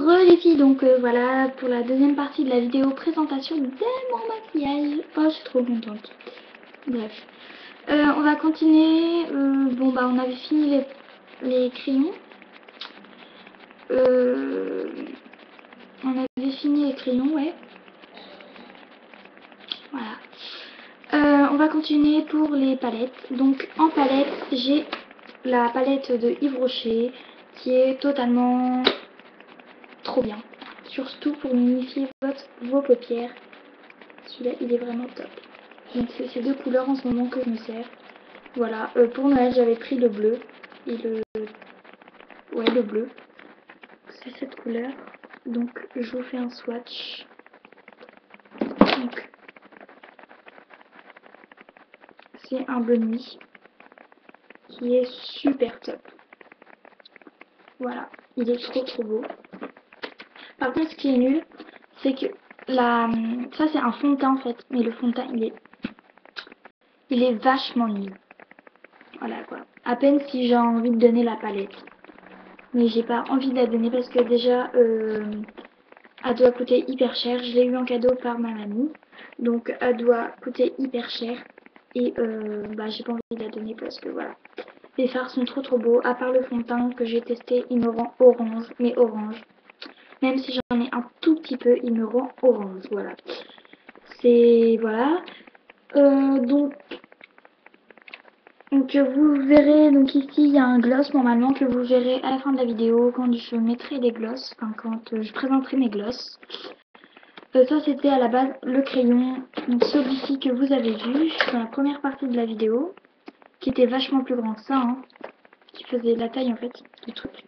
Les filles, donc voilà pour la deuxième partie de la vidéo présentation de mon maquillage. Oh, je suis trop contente. Bref, on va continuer. Bon bah on avait fini les crayons. On avait fini les crayons, ouais. Voilà. On va continuer pour les palettes. Donc en palette, j'ai la palette de Yves Rocher qui est totalement trop bien. Surtout pour unifier vos paupières. Celui-là, il est vraiment top. Donc c'est ces deux couleurs en ce moment que je me sers. Voilà. Pour Noël, j'avais pris le bleu. Et le bleu. C'est cette couleur. Donc je vous fais un swatch. Donc c'est un bleu nuit qui est super top. Voilà. Il est trop beau. Par contre, ce qui est nul, c'est que ça c'est un fond de teint en fait. Mais le fond de teint, il est vachement nul. Voilà quoi. À peine si j'ai envie de donner la palette. Mais j'ai pas envie de la donner parce que déjà elle doit coûter hyper cher. Je l'ai eu en cadeau par ma mamie. Donc elle doit coûter hyper cher. Et bah j'ai pas envie de la donner parce que voilà. Les fards sont trop beaux. À part le fond de teint que j'ai testé, il me rend orange. Mais orange. Même si j'en ai un tout petit peu, il me rend orange. Voilà. C'est voilà. Donc vous verrez, donc ici il y a un gloss normalement que vous verrez à la fin de la vidéo quand je mettrai les glosses, enfin quand je présenterai mes glosses. Ça c'était à la base le crayon, donc celui-ci que vous avez vu dans la première partie de la vidéo, qui était vachement plus grand que ça, hein, qui faisait la taille en fait du truc.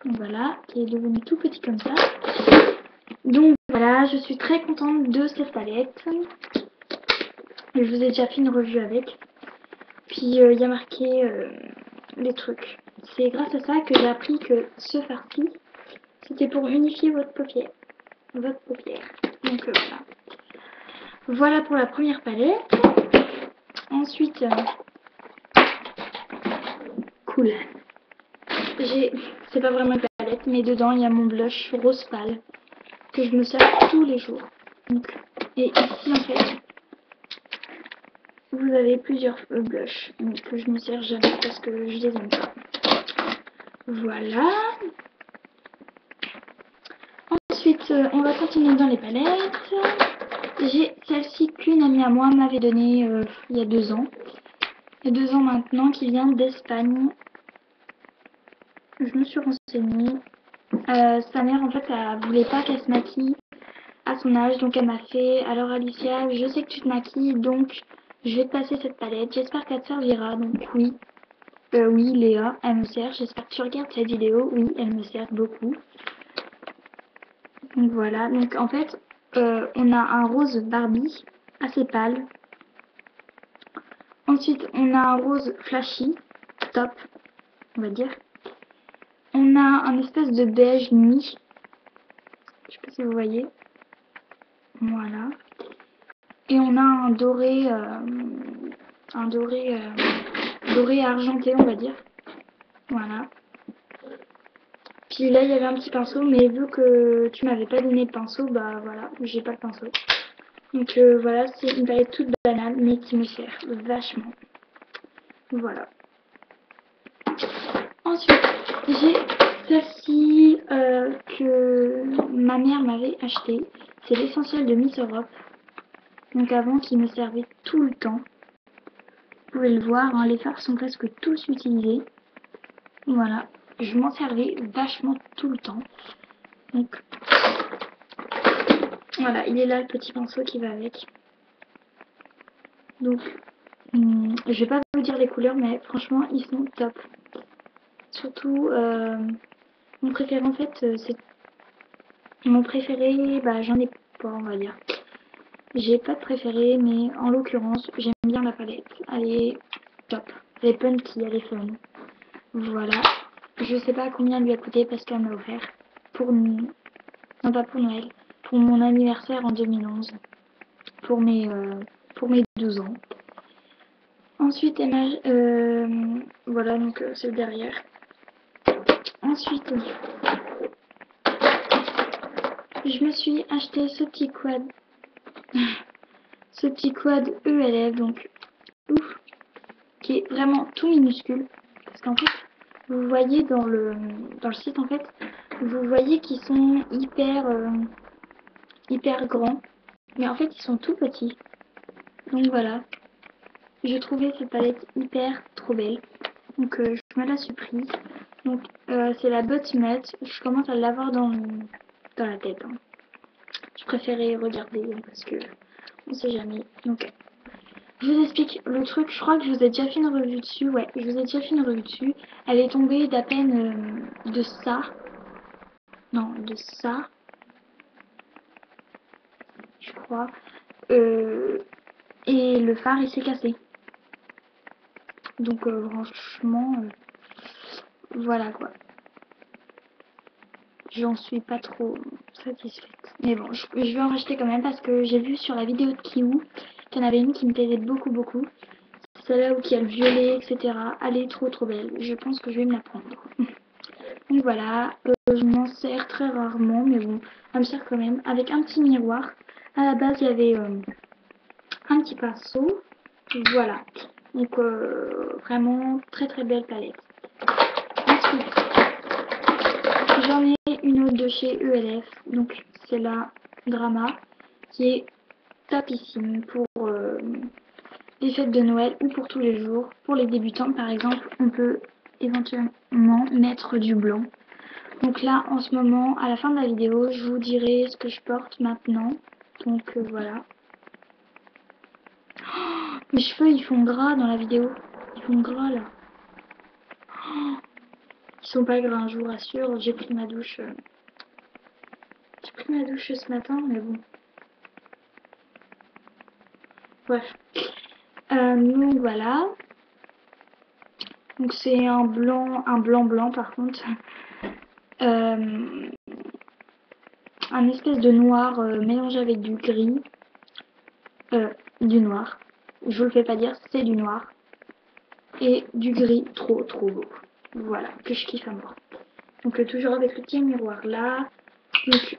Donc voilà, qui est devenu tout petit comme ça. Donc voilà, je suis très contente de cette palette. Je vous ai déjà fait une revue avec. Puis il y a marqué les trucs. C'est grâce à ça que j'ai appris que ce farci, c'était pour unifier votre paupière. Donc voilà. Voilà pour la première palette. Ensuite, cool. C'est pas vraiment une palette, mais dedans il y a mon blush rose pâle que je me sers tous les jours. Donc, et ici en fait, vous avez plusieurs blushs que je ne me sers jamais parce que je les aime pas. Voilà. Ensuite, on va continuer dans les palettes. J'ai celle-ci qu'une amie à moi m'avait donnée il y a 2 ans. Il y a 2 ans maintenant, qui vient d'Espagne. Je me suis renseignée. Sa mère, en fait, elle voulait pas qu'elle se maquille à son âge. Donc elle m'a fait, alors Alicia, je sais que tu te maquilles, donc je vais te passer cette palette. J'espère qu'elle te servira. Donc oui. Oui, Léa, elle me sert. J'espère que tu regardes cette vidéo. Oui, elle me sert beaucoup. Donc voilà. Donc en fait, on a un rose Barbie assez pâle. Ensuite, on a un rose flashy, top, on va dire. On a un espèce de beige nuit. Je sais pas si vous voyez. Voilà. Et on a un doré, doré argenté, on va dire. Voilà. Puis là, il y avait un petit pinceau, mais vu que tu m'avais pas donné de pinceau, bah voilà, j'ai pas le pinceau. Donc voilà, c'est une palette toute banale, mais qui me sert vachement. Voilà. Ensuite, j'ai celle-ci que ma mère m'avait acheté. C'est l'essentiel de Miss Europe. Donc avant, qui me servait tout le temps. Vous pouvez le voir, hein, les fards sont presque tous utilisés. Voilà, je m'en servais vachement tout le temps. Donc voilà, il est là le petit pinceau qui va avec. Donc je vais pas vous dire les couleurs, mais franchement ils sont top. Surtout mon préféré en fait, c'est mon préféré, bah j'en ai pas, on va dire. J'ai pas de préféré, mais en l'occurrence j'aime bien la palette. Elle est top, elle est punky, elle est fun. Voilà. Je sais pas combien elle lui a coûté parce qu'elle m'a offert pour non pas pour Noël, pour mon anniversaire en 2011, pour mes 12 ans. Ensuite elle m'a voilà, donc c'est le derrière. Ensuite je me suis acheté ce petit quad. Ce petit quad ELF, donc ouf, qui est vraiment tout minuscule. Parce qu'en fait, vous voyez dans le site, en fait, vous voyez qu'ils sont hyper grands. Mais en fait, ils sont tout petits. Donc voilà. J'ai trouvé cette palette hyper trop belle. Donc je me la suis prise. Donc c'est la Buttmut. Je commence à l'avoir dans la tête. Hein. Je préférais regarder parce que on sait jamais. Donc je vous explique le truc. Je crois que je vous ai déjà fait une revue dessus. Ouais, je vous ai déjà fait une revue dessus. Elle est tombée d'à peine de ça. Non, de ça. Je crois. Et le phare il s'est cassé. Donc franchement, voilà quoi. J'en suis pas trop satisfaite. Mais bon, je vais en racheter quand même parce que j'ai vu sur la vidéo de Kiwoo qu'il y en avait une qui me plaisait beaucoup. C'est celle-là où il y a le violet, etc. Elle est trop belle. Je pense que je vais me la prendre. Donc voilà, je m'en sers très rarement, mais bon, elle me sert quand même. Avec un petit miroir. À la base, il y avait un petit pinceau. Voilà. Donc vraiment très belle palette. Ensuite, j'en ai une autre de chez ELF, donc c'est la Drama, qui est topissime pour les fêtes de Noël ou pour tous les jours. Pour les débutants par exemple, on peut éventuellement mettre du blanc. Donc là en ce moment, à la fin de la vidéo, je vous dirai ce que je porte maintenant. Donc voilà. Oh, mes cheveux ils font gras dans la vidéo. Ils font gras là. Oh, ils sont pas gras, je vous rassure, j'ai pris ma douche. J'ai pris ma douche ce matin, mais bon. Bref. Donc voilà. Donc c'est un blanc par contre. Un espèce de noir mélangé avec du gris. Du noir. Je vous le fais pas dire, c'est du noir. Et du gris trop beau. Voilà, que je kiffe à mort. Donc toujours avec le petit miroir là. Donc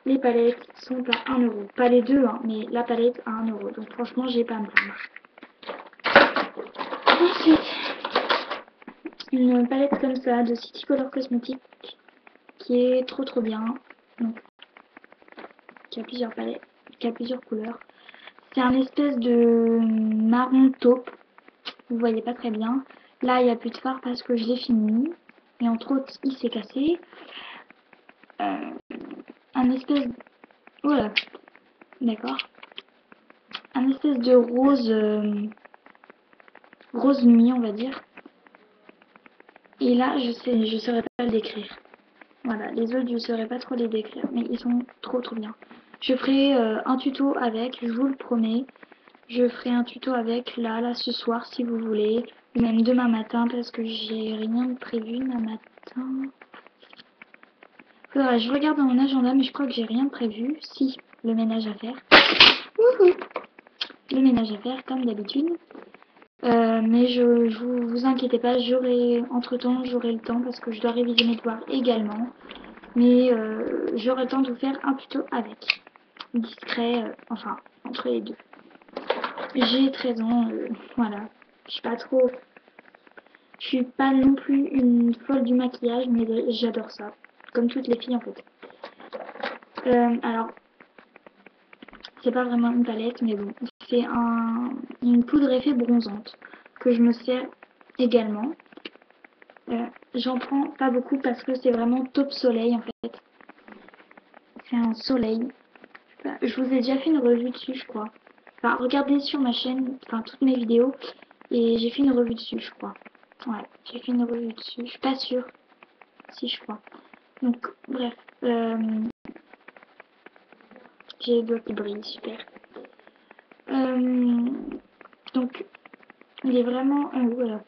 les palettes sont à 1€. Pas les deux, hein, mais la palette à 1€. Donc franchement, j'ai pas à me plaindre. Ensuite, une palette comme ça de City Color Cosmetics qui est trop bien. Donc, qui a plusieurs palettes, qui a plusieurs couleurs. C'est un espèce de marron taupe. Vous voyez pas très bien. Là, il n'y a plus de fard parce que je l'ai fini. Et entre autres, il s'est cassé. Un espèce... Voilà. D'accord. Un espèce de rose... rose nuit, on va dire. Et là, je saurais pas le décrire. Voilà, les autres, je saurais pas trop les décrire. Mais ils sont trop bien. Je ferai un tuto avec, je vous le promets. Je ferai un tuto avec là ce soir si vous voulez. Ou même demain matin parce que j'ai rien de prévu demain matin. Faudra, je regarde dans mon agenda mais je crois que j'ai rien de prévu. Si, le ménage à faire. Wouhou, le ménage à faire comme d'habitude. Mais vous inquiétez pas, entre temps j'aurai le temps parce que je dois réviser mes devoirs également. Mais j'aurai le temps de vous faire un tuto avec. Discret, enfin, entre les deux. J'ai 13 ans, voilà. Je suis pas trop... Je suis pas non plus une folle du maquillage, mais j'adore ça. Comme toutes les filles en fait. Alors, c'est pas vraiment une palette, mais bon. C'est une poudre effet bronzante que je me sers également. J'en prends pas beaucoup parce que c'est vraiment top soleil en fait. C'est un soleil. Je vous ai déjà fait une revue dessus, je crois. Enfin, regardez sur ma chaîne, enfin toutes mes vidéos, et j'ai fait une revue dessus, je crois. Ouais, j'ai fait une revue dessus. Je suis pas sûre. Si, je crois. Donc, bref. J'ai les doigts qui brillent, super. Donc, il est vraiment... voilà.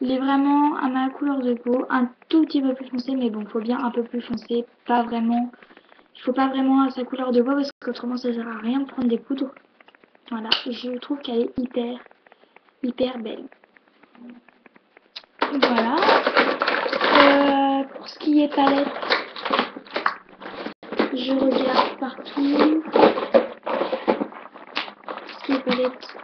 Il est vraiment à ma couleur de peau. Un tout petit peu plus foncé, mais bon, faut bien un peu plus foncé. Pas vraiment... Il faut pas vraiment à sa couleur de peau, parce qu'autrement, ça sert à rien de prendre des poudres. Voilà, je trouve qu'elle est hyper belle. Voilà. Pour ce qui est palette, Je regarde partout. Ce qui est palette.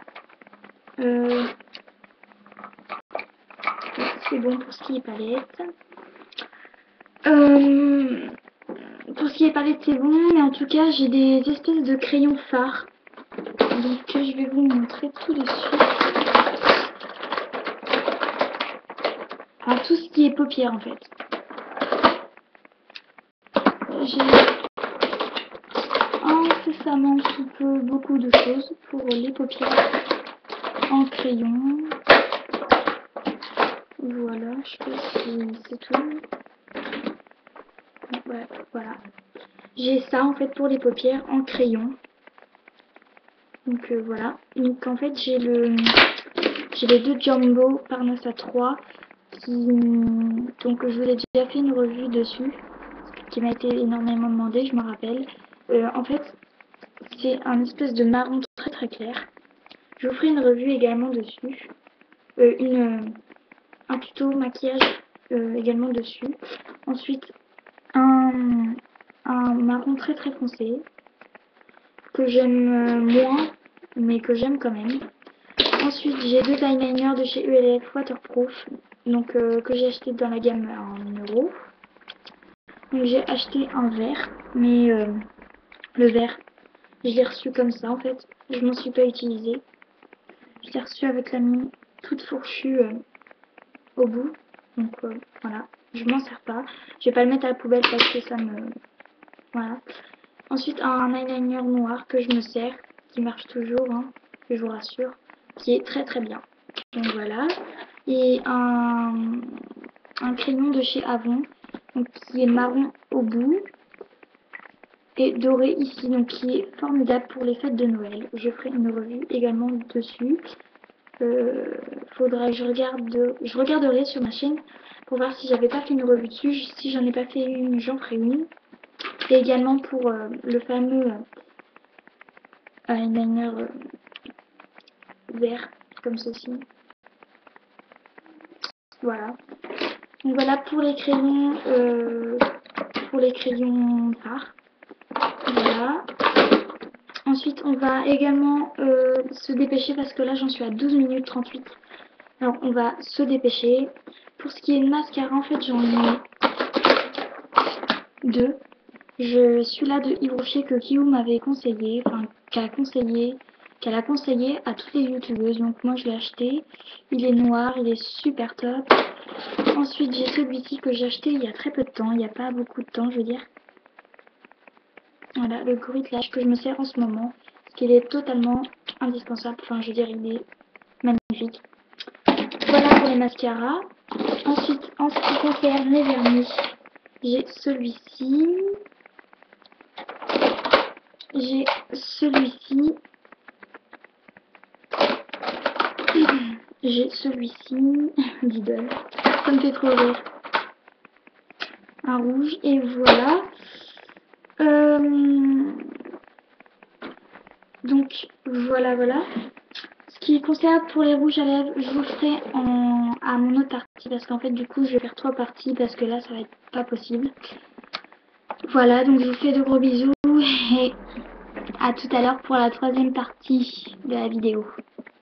C'est bon pour ce qui est palette. Pour ce qui est palette, c'est bon, mais en tout cas, j'ai des espèces de crayons fards. Donc, je vais vous montrer tout de suite. Enfin, tout ce qui est paupières, en fait. J'ai incessamment sous peu beaucoup de choses pour les paupières en crayon. Voilà, je sais pas si c'est tout. Ouais, voilà. J'ai ça en fait pour les paupières en crayon. Donc voilà. Donc en fait j'ai les deux Jumbo Parnassa 3 qui donc je vous ai déjà fait une revue dessus qui m'a été énormément demandé, je me rappelle. En fait c'est un espèce de marron très très clair. Je vous ferai une revue également dessus. Un tuto maquillage également dessus. Ensuite un marron très très foncé que j'aime moins mais que j'aime quand même. Ensuite j'ai deux eyeliners de chez ELF Waterproof donc que j'ai acheté dans la gamme en 1 euro. Donc j'ai acheté un vert mais le vert je l'ai reçu comme ça en fait, je m'en suis pas utilisé. Je l'ai reçu avec la mine toute fourchue au bout. Donc voilà, je m'en sers pas. Je vais pas le mettre à la poubelle parce que ça me... Voilà. Ensuite un eyeliner noir que je me sers, qui marche toujours, hein, je vous rassure, qui est très très bien. Donc voilà. Et un crayon de chez Avon, donc qui est marron au bout et doré ici, donc qui est formidable pour les fêtes de Noël. Je ferai une revue également dessus. Faudra que je regarderai sur ma chaîne pour voir si j'avais pas fait une revue dessus. Si j'en ai pas fait une, j'en ferai une. Et également pour le fameux eyeliner vert comme ceci. Voilà. Donc voilà pour les crayons fards. Voilà. Ensuite on va également se dépêcher parce que là j'en suis à 12 minutes 38. Alors on va se dépêcher. Pour ce qui est de mascara, en fait j'en ai deux. Celui-là de Yves Rocher que Kiou m'avait conseillé, enfin qu'elle a conseillé à toutes les youtubeuses. Donc moi je l'ai acheté. Il est noir, il est super top. Ensuite j'ai celui-ci que j'ai acheté il y a très peu de temps, il n'y a pas beaucoup de temps je veux dire. Voilà, le Gouritlage que je me sers en ce moment. Parce qu'il est totalement indispensable, enfin je veux dire il est magnifique. Voilà pour les mascaras. Ensuite en ce qui concerne les vernis, j'ai celui-ci. J'ai celui-ci. J'ai celui-ci. Lidl. Ça me fait trop rire. Un rouge. Et voilà. Donc voilà. Ce qui concerne pour les rouges à lèvres, je vous le ferai à mon autre partie. Parce qu'en fait du coup je vais faire 3 parties. Parce que là ça va être pas possible. Voilà, donc je vous fais de gros bisous. Et à tout à l'heure pour la 3e partie de la vidéo.